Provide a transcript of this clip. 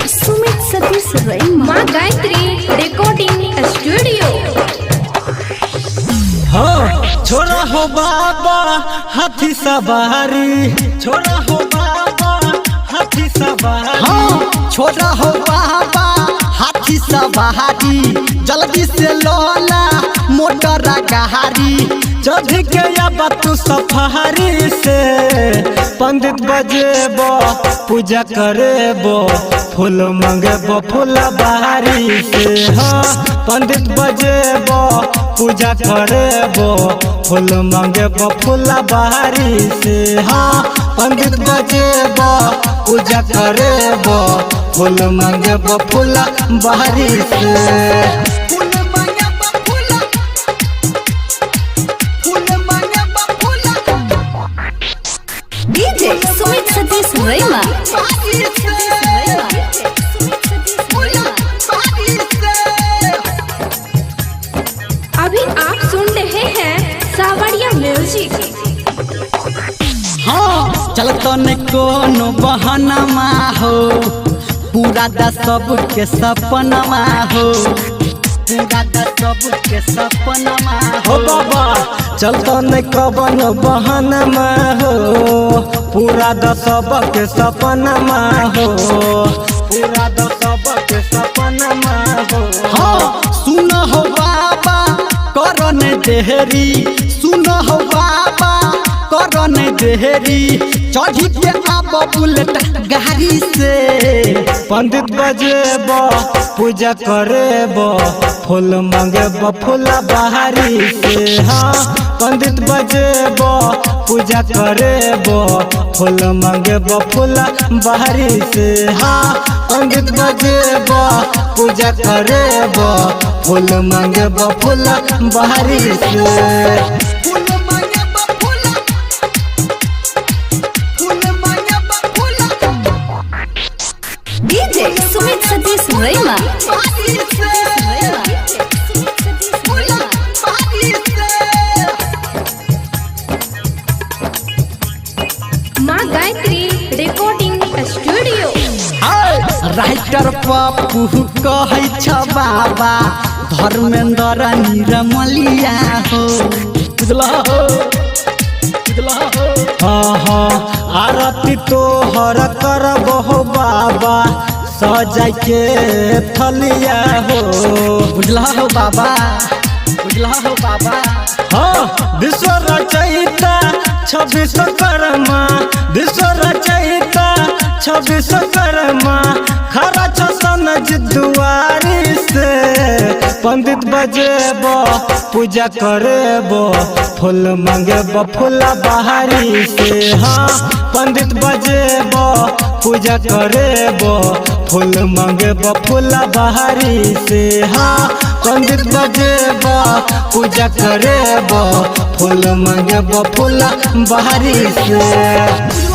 सुमित सतीश रैमा माँ Gayatri recording studio. हो छोरा हो बाबा हाथी सवारी, छोरा हो बाबा हाथी सवारी। हाँ छोरा हो बाबा हाथी सवारी, जल्दी से लोला मोटर गाड़ी जब के अब तू सफारी से पंडित बजेबो पूजा करेबो फूल मंगेबो फूल बारी से। हाँ पंडित बजेबो पूजा करेबो फूल मंगेबो फूल बारी से। हाँ पंडित बजेबो पूजा करेबो फूल मंगेबो फूल बारी से। डीजे सुमित सतीश रैमा। अभी आप सुन रहे हैं सावरिया म्यूजिक। हाँ चलतो न कोनो बहाना हो, पूरा दा सब के सपना हो, पूरा दा सब के सपना हो बाबा चलतो न कवन बहाना हो, पूरा द सब के सपना हो, पूरा द सब के सपना हो। हाँ सुन हो बाबा करन देहरी, सुन हो बाबा करन देहरी, चढ़ी के आब बुलेट गाड़ी से। पंडित बजेबो पूजा करेबो फूल मंगेबो फूल बाहरी से। हाँ पंडित बजेबो पूजा करेबो फूल मंगेबो फूल बाहरी से। हाँ पंडित बजेबो पूजा करेबो फूल मंगेबो फूल बाहरी से। डीजे सुमित सतीश रैमा। माँ Gayatri recording studio. Writer Pappu कहै छ बाबा धर्मेंद्र निरमलिया हो, बुझला हो बुझला हो। हाँ हाँ आरती तोहर करबो बाबा सजाय के थलिया हो, बुझला हो बाबा, बुझला हो बाबा। हाँ विश्व रचयिता 26 कर्मा, विश्व रचयिता 26 कर्मा खरा छसन जिद्वारी से। पंडित बजेबो पूजा करेबो फूल मंगेबो फूल बाहरी से। हाँ पंडित बजेबो पूजा करेबो फूल मंगेबो फूल बाहरी से। हाँ पंडित बजेबो पूजा करेबो फूल मंगेबो फूल बाहरी से।